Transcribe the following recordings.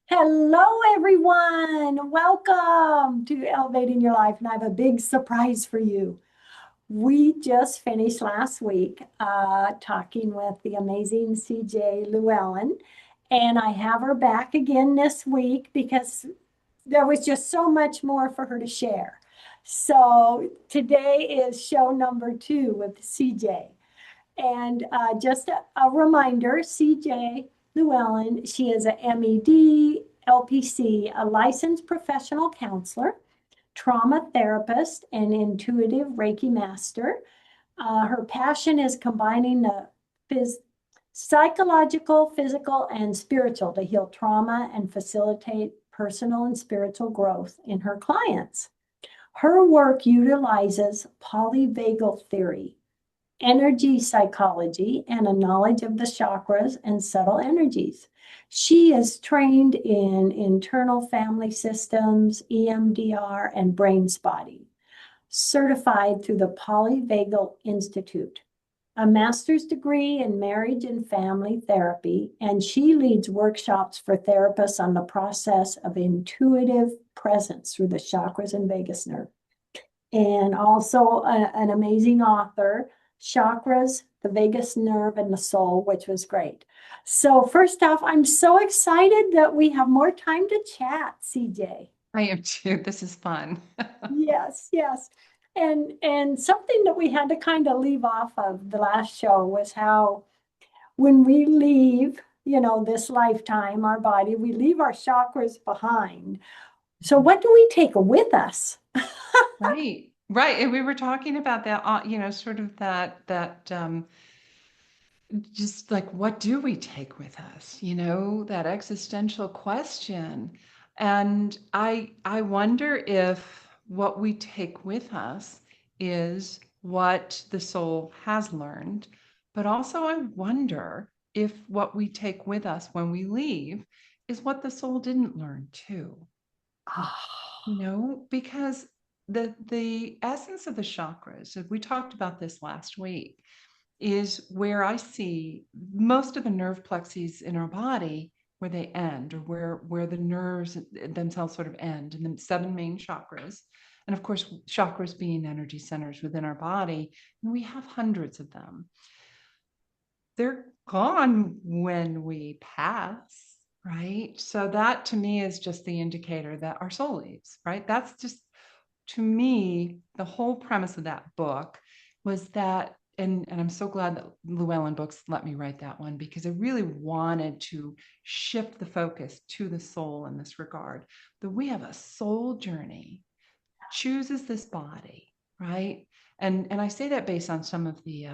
Hello, everyone. Welcome to Elevating Your Life. And I have a big surprise for you. We just finished last week talking with the amazing CJ Llewelyn. And I have her back again this week because there was just so much more for her to share. So today is show number 2 with CJ. And just a reminder, CJ Llewelyn, she is a MED, LPC, a licensed professional counselor, trauma therapist, and intuitive Reiki master. Her passion is combining the psychological, physical, and spiritual to heal trauma and facilitate personal and spiritual growth in her clients. Her work utilizes polyvagal theory, energy psychology, and a knowledge of the chakras and subtle energies. She is trained in internal family systems, EMDR, and brain spotting, certified through the Polyvagal Institute, a master's degree in marriage and family therapy, and she leads workshops for therapists on the process of intuitive presence through the chakras and vagus nerve. And also an amazing author, Chakras, the Vagus Nerve, and the Soul, which was great. So first off, I'm so excited that we have more time to chat, CJ. I am too. This is fun. Yes, yes. And something that we had to kind of leave off of the last show was how when we leave, this lifetime, our body, we leave our chakras behind. So what do we take with us? Right. Right. And we were talking about that, sort of that just like, what do we take with us? That existential question. And I wonder if what we take with us is what the soul has learned. But also I wonder if what we take with us when we leave is what the soul didn't learn too. Because the essence of the chakras, we talked about this last week, is where I see most of the nerve plexes in our body where they end, or where the nerves themselves sort of end, and the seven main chakras. And of course, chakras being energy centers within our body, and we have hundreds of them. They're gone when we pass, right? So that to me is just the indicator that our soul leaves, right? That's just, to me, the whole premise of that book was that, and I'm so glad that Llewellyn Books let me write that one, because I really wanted to shift the focus to the soul in this regard, that we have a soul journey, chooses this body, right? And I say that based on some of the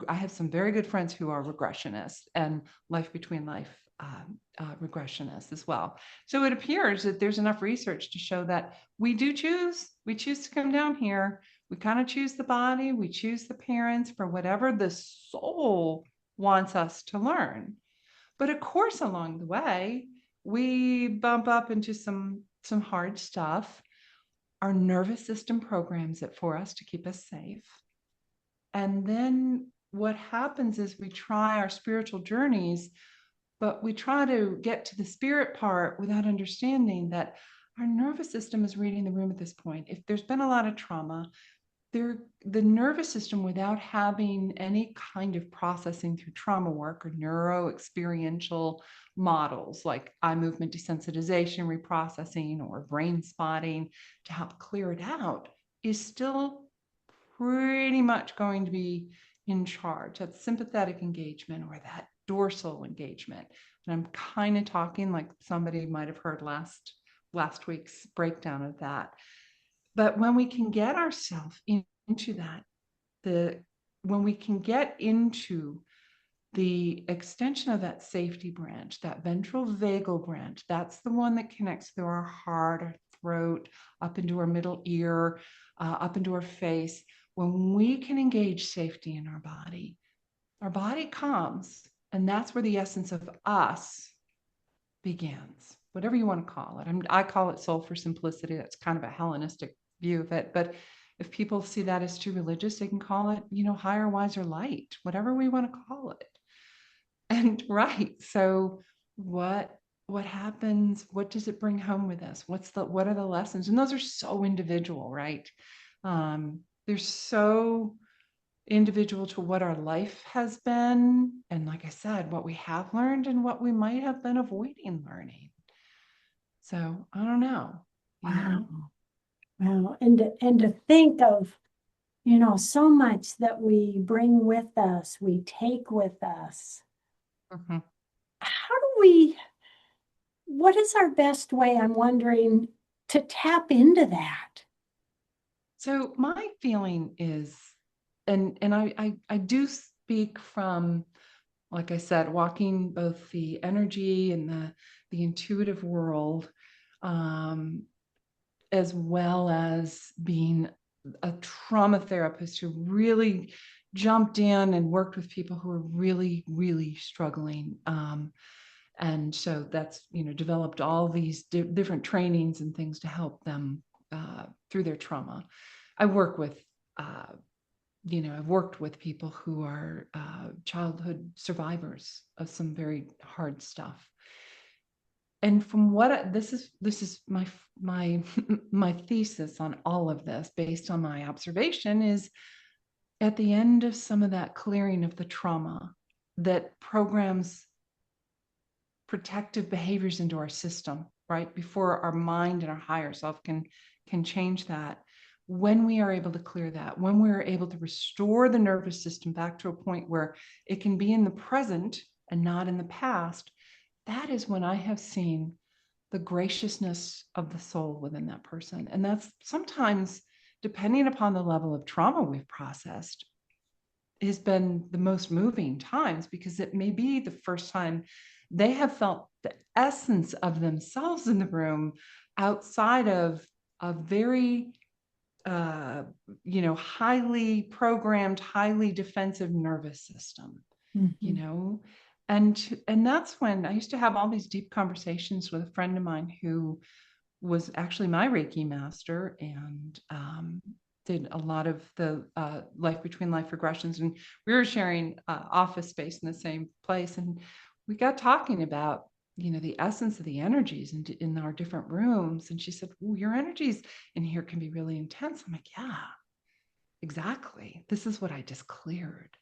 I have some very good friends who are regressionists and life between life regressionists as well. So it appears that there's enough research to show that we choose to come down here. We kind of choose the body, we choose the parents for whatever the soul wants us to learn. But of course, along the way, we bump up into some hard stuff. Our nervous system programs it for us to keep us safe. And then what happens is we try our spiritual journeys, but we try to get to the spirit part without understanding that our nervous system is reading the room at this point. If there's been a lot of trauma, the nervous system, without having any kind of processing through trauma work or neuro experiential models like eye movement desensitization reprocessing or brain spotting to help clear it out, is still pretty much going to be in charge. That sympathetic engagement or that dorsal engagement. And I'm kind of talking like somebody might have heard last week's breakdown of that. But when we can get ourselves into that, when we can get into the extension of that safety branch, that ventral vagal branch, that's the one that connects through our heart, our throat, up into our middle ear, up into our face. When we can engage safety in our body comes, and that's where the essence of us begins, whatever you want to call it. I call it soul for simplicity. That's kind of a Hellenistic view of it. But if people see that as too religious, they can call it, higher, wiser, light, whatever we want to call it. And right. So what what happens? What does it bring home with us? What are the lessons? And those are so individual, right? They're so individual to what our life has been. And like I said, what we have learned and what we might have been avoiding learning. So I don't know, you know? Wow. Wow. And to think of, so much that we bring with us, we take with us. Mhm. How do we, what is our best way, I'm wondering, to tap into that? So my feeling is, and I do speak from, like I said, walking both the energy and the intuitive world, um, as well as being a trauma therapist who really jumped in and worked with people who are really, really struggling. And so that's, developed all these different trainings and things to help them through their trauma. I work with, I've worked with people who are childhood survivors of some very hard stuff. And from what this is my my thesis on all of this, based on my observation, is at the end of some of that clearing of the trauma that programs protective behaviors into our system, right? Before our mind and our higher self can change that. When we are able to clear that, when we are able to restore the nervous system back to a point where it can be in the present and not in the past, that is when I have seen the graciousness of the soul within that person. And that's sometimes, depending upon the level of trauma we've processed, has been the most moving times, because it may be the first time they have felt the essence of themselves in the room outside of a very highly programmed, highly defensive nervous system, you Mhm. know. And that's when I used to have all these deep conversations with a friend of mine who was actually my Reiki master, and did a lot of the life between life regressions. And we were sharing office space in the same place. And we got talking about, the essence of the energies in our different rooms. And she said, "Ooh, your energies in here can be really intense." I'm like, "Yeah, exactly. This is what I just cleared.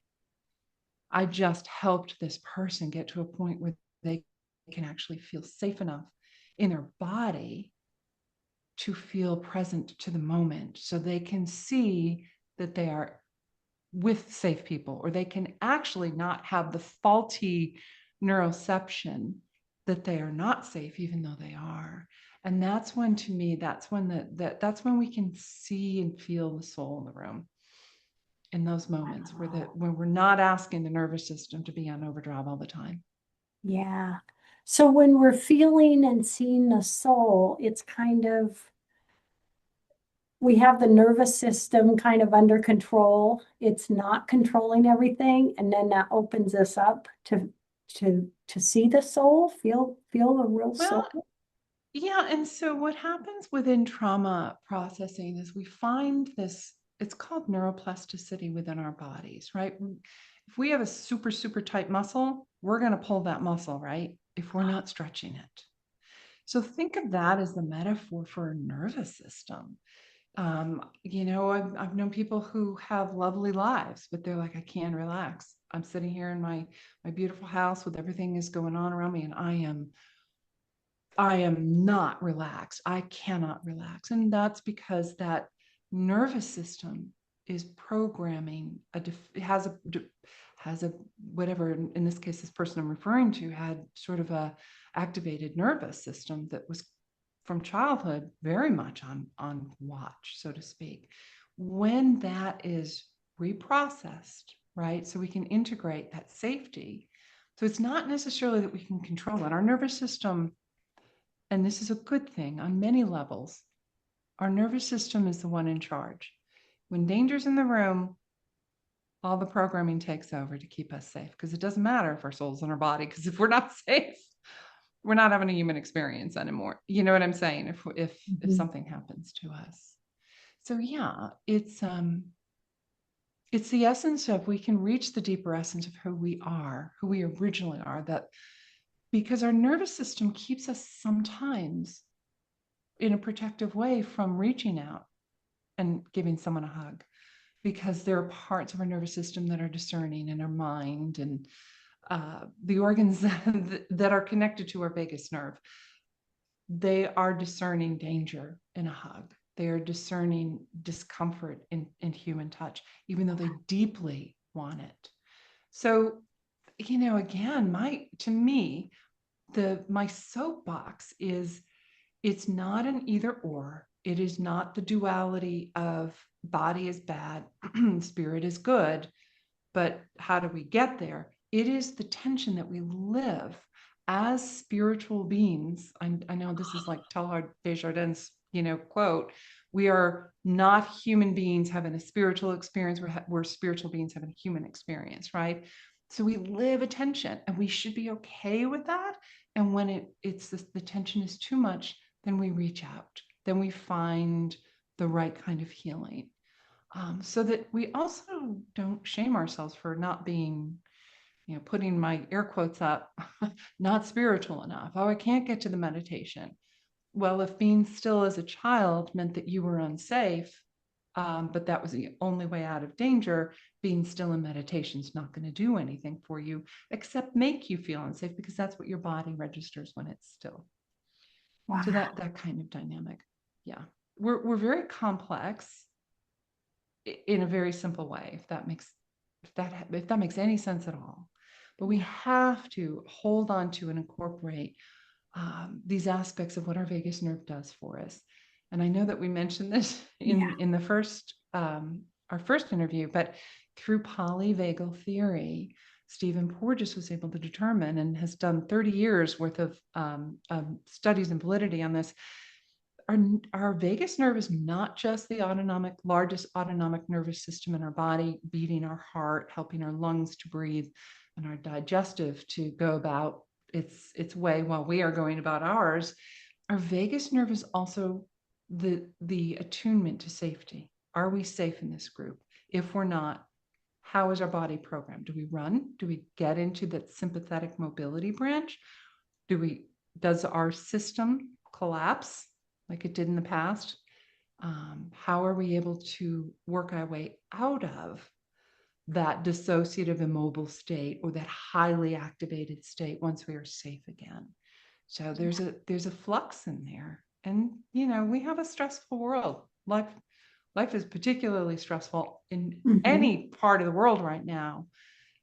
I just helped this person get to a point where they can actually feel safe enough in their body to feel present to the moment, so they can see that they are with safe people, or they can actually not have the faulty neuroception that they are not safe, even though they are." And that's when, to me, that's when that's when we can see and feel the soul in the room, in those moments where Wow. when we're not asking the nervous system to be on overdrive all the time. Yeah. So when we're feeling and seeing the soul, it's kind of, we have the nervous system kind of under control. It's not controlling everything. And then that opens us up to see the soul, feel the real Well, soul. yeah, and so what happens within trauma processing is we find this, it's called neuroplasticity within our bodies, right? If we have a super, super tight muscle, we're going to pull that muscle, right? If we're not stretching it. So think of that as the metaphor for a nervous system. I've known people who have lovely lives, but they're like, "I can't relax. I'm sitting here in my beautiful house with everything is going on around me, and I am not relaxed. I cannot relax." And that's because that nervous system is programming has a whatever, in this case, this person I'm referring to had sort of a activated nervous system that was from childhood very much on watch, so to speak. When that is reprocessed, right? So we can integrate that safety. So it's not necessarily that we can control it. Our nervous system, and this is a good thing on many levels, our nervous system is the one in charge. When danger's in the room, all the programming takes over to keep us safe, because it doesn't matter if our soul's in our body, because if we're not safe, we're not having a human experience anymore. You know what I'm saying? If Mhm. something happens to us. So yeah, it's the essence of, we can reach the deeper essence of who we are, who we originally are, that because our nervous system keeps us sometimes in a protective way from reaching out and giving someone a hug, because there are parts of our nervous system that are discerning, in our mind and the organs that are connected to our vagus nerve. They are discerning danger in a hug. They are discerning discomfort in human touch, even though they deeply want it. So, again, to me, my soapbox is, it's not an either or. It is not the duality of body is bad, spirit is good, but how do we get there? It is the tension that we live as spiritual beings. I know this is like Teilhard de Chardin's, quote. We are not human beings having a spiritual experience. We're spiritual beings having a human experience, right? So we live a tension, and we should be okay with that. And when the tension is too much, then we reach out. Then we find the right kind of healing. So that we also don't shame ourselves for not being, putting my air quotes up, not spiritual enough. Oh, I can't get to the meditation. Well, if being still as a child meant that you were unsafe, but that was the only way out of danger, being still in meditation is not going to do anything for you except make you feel unsafe, because that's what your body registers when it's still. Wow. So that kind of dynamic. Yeah. We're very complex in a very simple way, if that makes any sense at all. But we have to hold on to and incorporate these aspects of what our vagus nerve does for us. And I know that we mentioned this in the first our first interview, but through polyvagal theory, Stephen Porges was able to determine, and has done 30 years worth of studies and validity on this. Our vagus nerve is not just the largest autonomic nervous system in our body, beating our heart, helping our lungs to breathe, and our digestive to go about its way while we are going about ours. Our vagus nerve is also the attunement to safety. Are we safe in this group? If we're not, how is our body programmed? Do we run? Do we get into that sympathetic mobility branch? Does our system collapse like it did in the past? How are we able to work our way out of that dissociative immobile state, or that highly activated state, once we are safe again? So there's a flux in there. And we have a stressful world. Life is particularly stressful in any part of the world right now.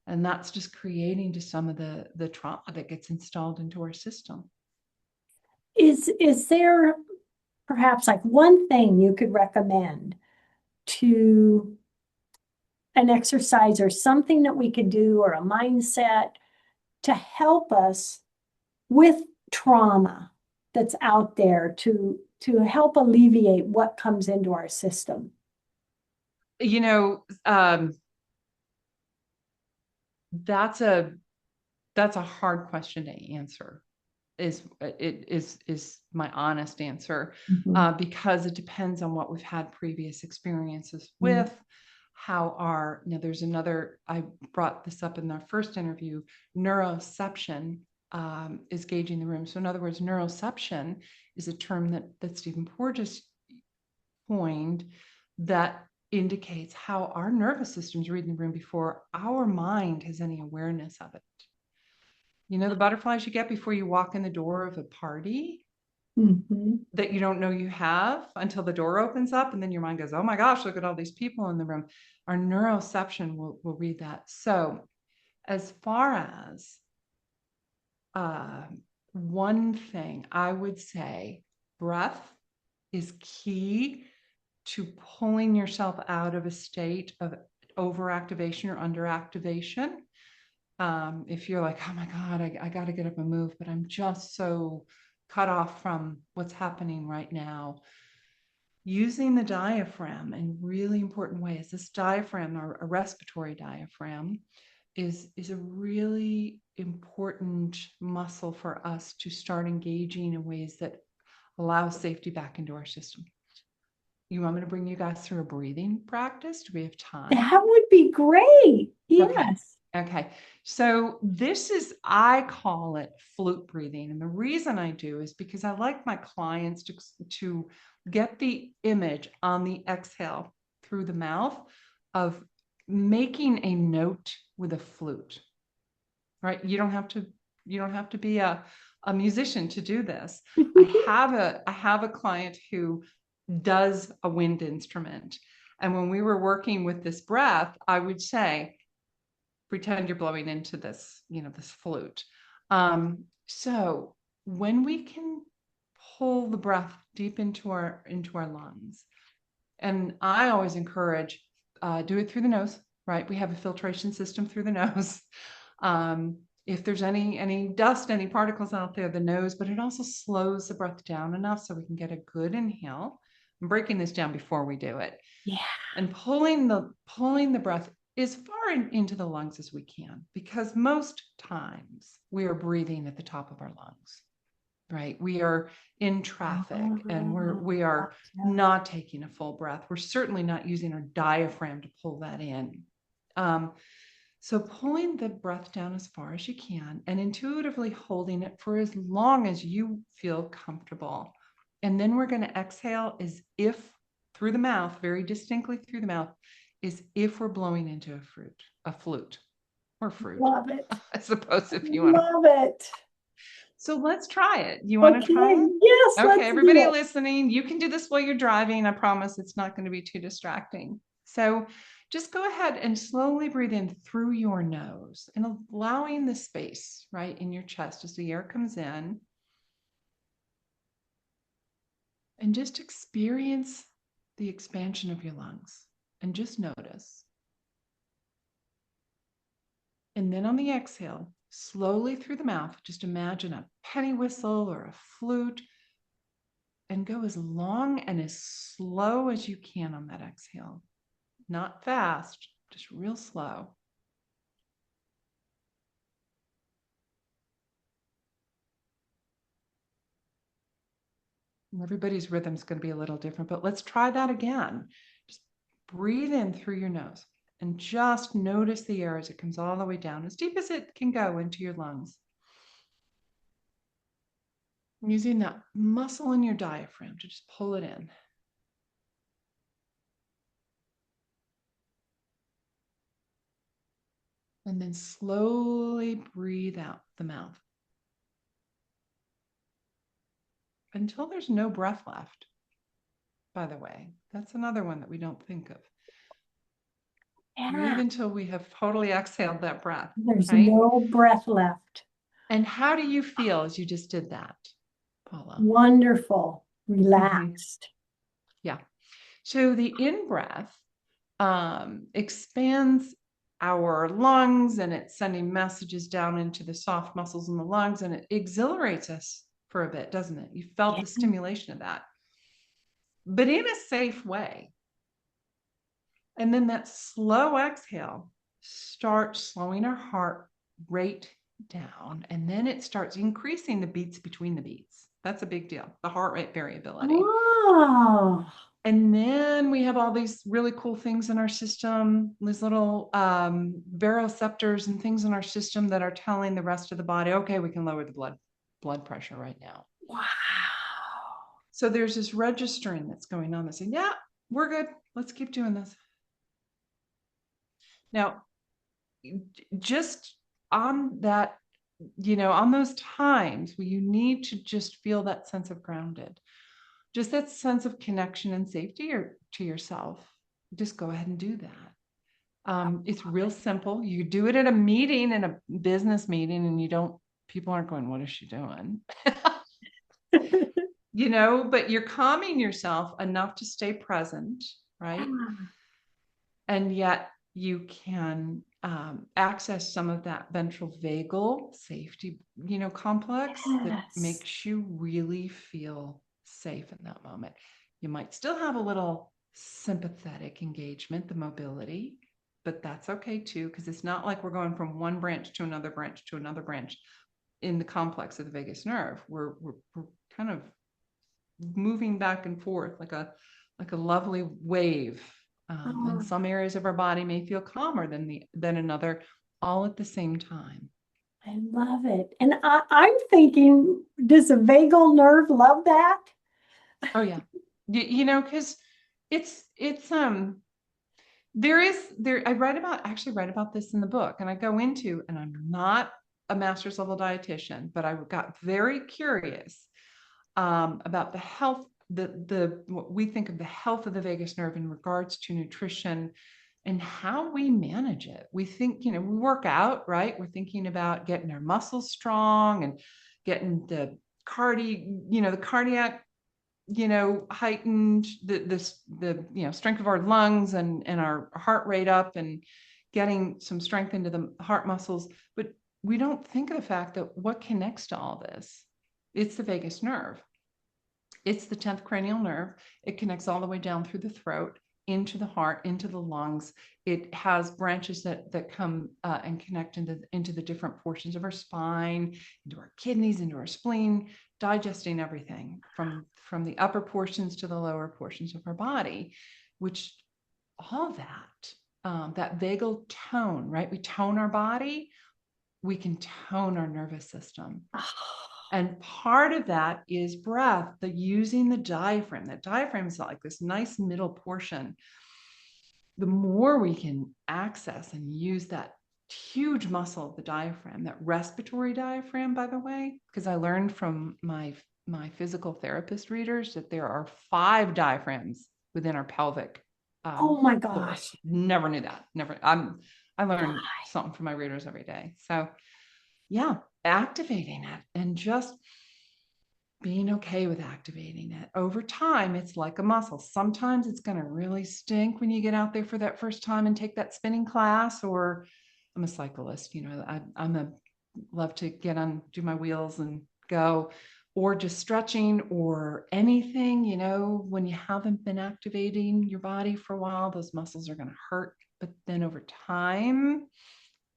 And that's just creating just some of the trauma that gets installed into our system. Is there perhaps like one thing you could recommend, to an exercise or something that we could do, or a mindset to help us with trauma that's out there, to help alleviate what comes into our system? That's a hard question to answer, is my honest answer, because it depends on what we've had previous experiences with. There's another, I brought this up in our first interview, neuroception is gauging the room. So in other words, neuroception is a term that Stephen Porges coined, that indicates how our nervous system's reading the room before our mind has any awareness of it. The butterflies you get before you walk in the door of a party that you don't know you have until the door opens up, and then your mind goes, oh my gosh, look at all these people in the room. Our neuroception will read that. So as far as one thing, I would say breath is key to pulling yourself out of a state of overactivation or underactivation. If you're like, oh my God, I got to get up and move, but I'm just so cut off from what's happening right now. Using the diaphragm in really important ways. This diaphragm, our respiratory diaphragm, is a really important muscle for us to start engaging in ways that allow safety back into our system. You want me to bring you guys through a breathing practice? Do we have time? That would be great. Yes. Okay. Okay. So this is, I call it flute breathing. And the reason I do is because I like my clients to get the image on the exhale through the mouth of making a note with a flute, right? You don't have to be a musician to do this. I have a client who does a wind instrument. And when we were working with this breath, I would say, pretend you're blowing into this, this flute. So when we can pull the breath deep into our lungs, and I always encourage, do it through the nose, right? We have a filtration system through the nose. If there's any dust, any particles out there, the nose, but it also slows the breath down enough so we can get a good inhale. I'm breaking this down before we do it. Yeah. And pulling the breath as far into the lungs as we can, because most times we are breathing at the top of our lungs, right? We are in traffic and we are not taking a full breath. We're certainly not using our diaphragm to pull that in. So pulling the breath down as far as you can and intuitively holding it for as long as you feel comfortable. And then we're going to exhale as if through the mouth, very distinctly through the mouth, as if we're blowing into a flute or fruit. Love it. I suppose if you want to. Love it. So let's try it. You want to try it? Yes. Okay, everybody listening, you can do this while you're driving. I promise it's not going to be too distracting. So just go ahead and slowly breathe in through your nose and allowing the space right in your chest as the air comes in. And just experience the expansion of your lungs and just notice. And then on the exhale, slowly through the mouth, just imagine a penny whistle or a flute and go as long and as slow as you can on that exhale. Not fast, just real slow. Everybody's rhythm is going to be a little different, but let's try that again. Just breathe in through your nose and just notice the air as it comes all the way down, as deep as it can go into your lungs. Using that muscle in your diaphragm to just pull it in. And then slowly breathe out the mouth until there's no breath left. By the way, that's another one that we don't think of. Yeah. Breathe until we have totally exhaled that breath. There's right? no breath left. And how do you feel as you just did that, Paula? Wonderful. Relaxed. Yeah. So the in-breath expands our lungs and it's sending messages down into the soft muscles in the lungs and it exhilarates us for a bit, doesn't it? You felt the stimulation of that, but in a safe way. And then that slow exhale starts slowing our heart rate down. And then it starts increasing the beats between the beats. That's a big deal, the heart rate variability. Oh. And then we have all these really cool things in our system, these little baroreceptors and things in our system that are telling the rest of the body, okay, we can lower the blood pressure right now. Wow. So there's this registering that's going on that's saying, yeah, we're good. Let's keep doing this. Now, just on that, on those times where you need to just feel that sense of grounded, just that sense of connection and safety to yourself, just go ahead and do that. It's real simple. You do it at a meeting, in a business meeting, and people aren't going, what is she doing? But you're calming yourself enough to stay present, right? And yet you can access some of that ventral vagal safety, complex that makes you really feel safe in that moment. You might still have a little sympathetic engagement, the mobility, but that's okay too, because it's not like we're going from one branch to another branch to another branch in the complex of the vagus nerve. We're kind of moving back and forth like a lovely wave. And some areas of our body may feel calmer than another. all at the same time. I love it. And I'm thinking, does the vagal nerve love that? Oh yeah. You know, because it's I actually write about this in the book, and I go into, and I'm not a master's level dietitian, but I got very curious about the health, what we think of the health of the vagus nerve in regards to nutrition and how we manage it. We think, we work out, right? We're thinking about getting our muscles strong and getting the cardiac, heightened, the strength of our lungs and our heart rate up, and getting some strength into the heart muscles. But we don't think of the fact that what connects to all this, it's the vagus nerve. It's the 10th cranial nerve. It connects all the way down through the throat, into the heart, into the lungs. It has branches that come and connect into the different portions of our spine, into our kidneys, into our spleen, digesting everything from the upper portions to the lower portions of our body, which all that vagal tone, right? We tone our body, we can tone our nervous system. And part of that is breath, using the diaphragm. That diaphragm is like this nice middle portion. The more we can access and use that huge muscle of the diaphragm, that respiratory diaphragm, by the way, because I learned from my physical therapist readers that there are 5 diaphragms within our pelvic. Oh my gosh. Never knew that. Never. I learn something from my readers every day. So yeah, activating it and just being okay with activating it. Over time, it's like a muscle. Sometimes it's going to really stink when you get out there for that first time and take that spinning class, or I'm a cyclist, love to get on, do my wheels and go, or just stretching or anything, when you haven't been activating your body for a while, those muscles are going to hurt. But then over time,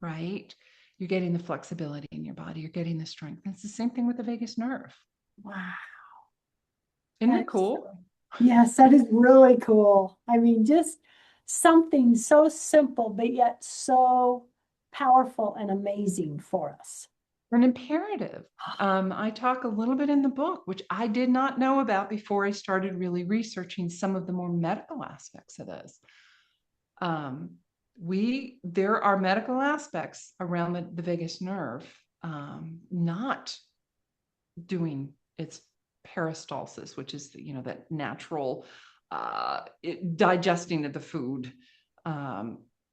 right, you're getting the flexibility in your body, you're getting the strength. And it's the same thing with the vagus nerve. Wow. Isn't it cool? Yes, that is really cool. I mean, just something so simple, but yet so powerful and amazing for us. An imperative. I talk a little bit in the book, which I did not know about before I started really researching some of the more medical aspects of this. There are medical aspects around the vagus nerve not doing its peristalsis, which is that natural digesting of the food.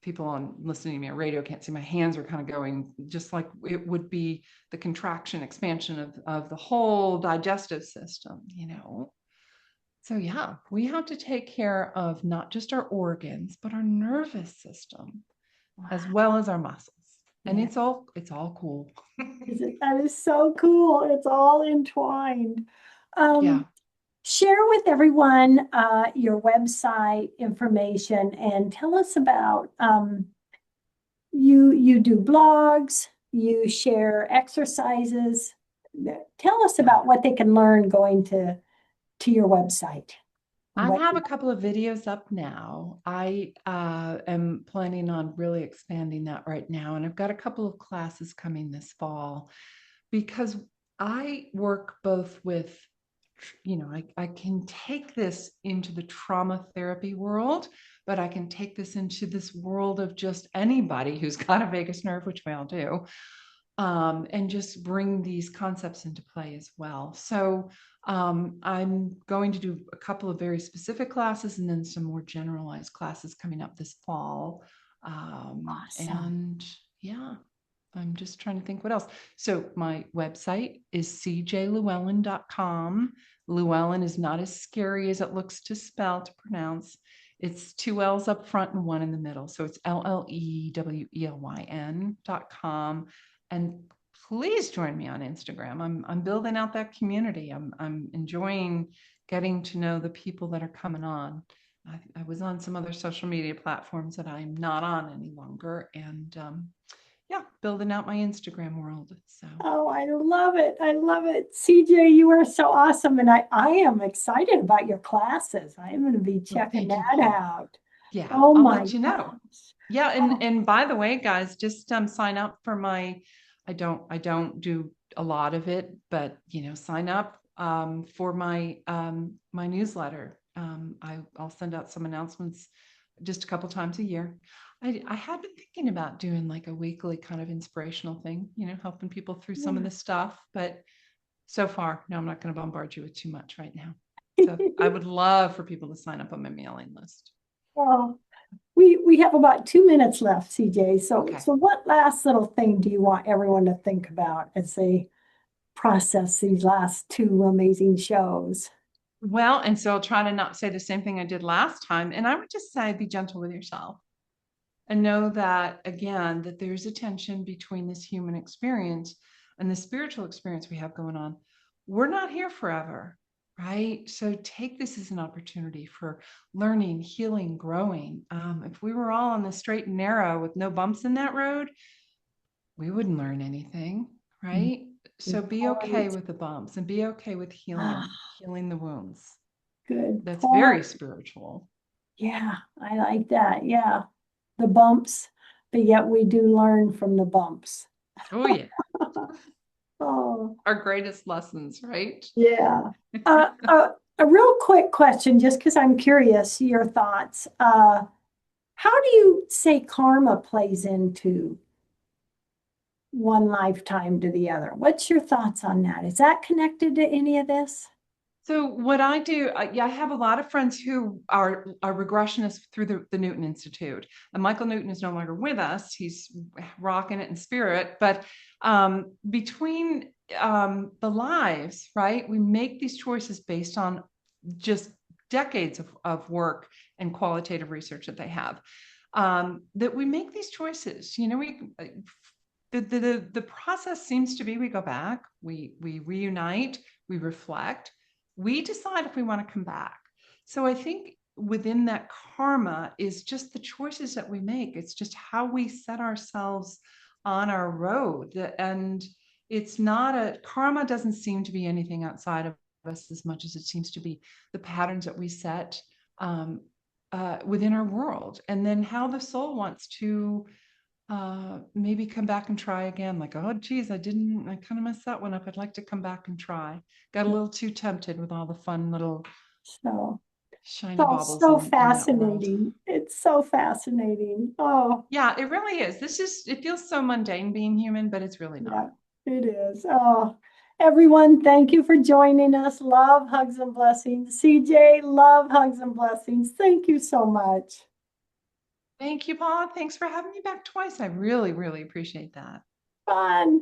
People listening to me on radio can't see, my hands are kind of going just like it would be the contraction, expansion of the whole digestive system, So yeah, we have to take care of not just our organs, but our nervous system, as well as our muscles. And it's all cool. That is so cool. It's all entwined. Yeah. Share with everyone your website information and tell us about you do blogs, you share exercises. Tell us about what they can learn going to your website. I have a couple of videos up now. I am planning on really expanding that right now. And I've got a couple of classes coming this fall, because I work both with, I can take this into the trauma therapy world, but I can take this into this world of just anybody who's got a vagus nerve, which we all do, and just bring these concepts into play as well. So I'm going to do a couple of very specific classes and then some more generalized classes coming up this fall. Awesome. And yeah, I'm just trying to think what else. So my website is cjllewelyn.com. Llewelyn is not as scary as it looks to spell, to pronounce. It's 2 L's up front and 1 in the middle. So it's LLEWELYN.com. And please join me on Instagram. I'm building out that community. I'm enjoying getting to know the people that are coming on. I was on some other social media platforms that I'm not on any longer. And yeah, building out my Instagram world. So. Oh, I love it. I love it. CJ, you are so awesome. And I am excited about your classes. I'm going to be checking that out. Yeah, Oh I'll my let you know. gosh. Yeah, Oh, and by the way, guys, just sign up for my. I don't do a lot of it, but sign up for my newsletter. I'll send out some announcements just a couple times a year. I had been thinking about doing like a weekly kind of inspirational thing, helping people through some of yeah. the stuff, but so far, no, I'm not going to bombard you with too much right now. So I would love for people to sign up on my mailing list. Oh, we have about 2 minutes left, CJ. So Okay. so what last little thing do you want everyone to think about as they process these last two amazing shows? Well, and so I'll try to not say the same thing I did last time. And I would just say be gentle with yourself and know that, again, that there's a tension between this human experience and the spiritual experience we have going on. We're not here forever, right? So take this as an opportunity for learning, healing, growing. If we were all on the straight and narrow with no bumps in that road, we wouldn't learn anything, right? So Good be okay point. with the bumps and be okay with Ah, healing the wounds. good That's very point. spiritual. Yeah, I like that. Yeah, the bumps, but yet we do learn from the bumps. Oh, yeah. Oh, Our greatest lessons, right? yeah. A real quick question, just because I'm curious, your thoughts. How do you say karma plays into one lifetime to the other? What's your thoughts on that? Is that connected to any of this? So what I do, yeah, I have a lot of friends who are regressionists through the Newton Institute. And Michael Newton is no longer with us. He's rocking it in spirit. But between the lives, right, we make these choices based on just decades of work and qualitative research that they have. That we make these choices. The process seems to be we go back, we reunite, we reflect, we decide if we want to come back. So I think within that karma is just the choices that we make. It's just how we set ourselves on our road. And it's not a karma doesn't seem to be anything outside of us as much as it seems to be the patterns that we set within our world. And then how the soul wants to maybe come back and try again. Like, oh, geez, I kind of messed that one up. I'd like to come back and try. Got a little too tempted with all the fun little So, shiny so, baubles so in that world. fascinating. It's so fascinating. Oh, Yeah, it really is. It feels so mundane being human, but it's really yeah, not. it is. Oh, everyone, thank you for joining us. Love, hugs, and blessings. CJ, love, hugs, and blessings. Thank you so much. Thank you, Paula. Thanks for having me back twice. I really, really appreciate that. Fun.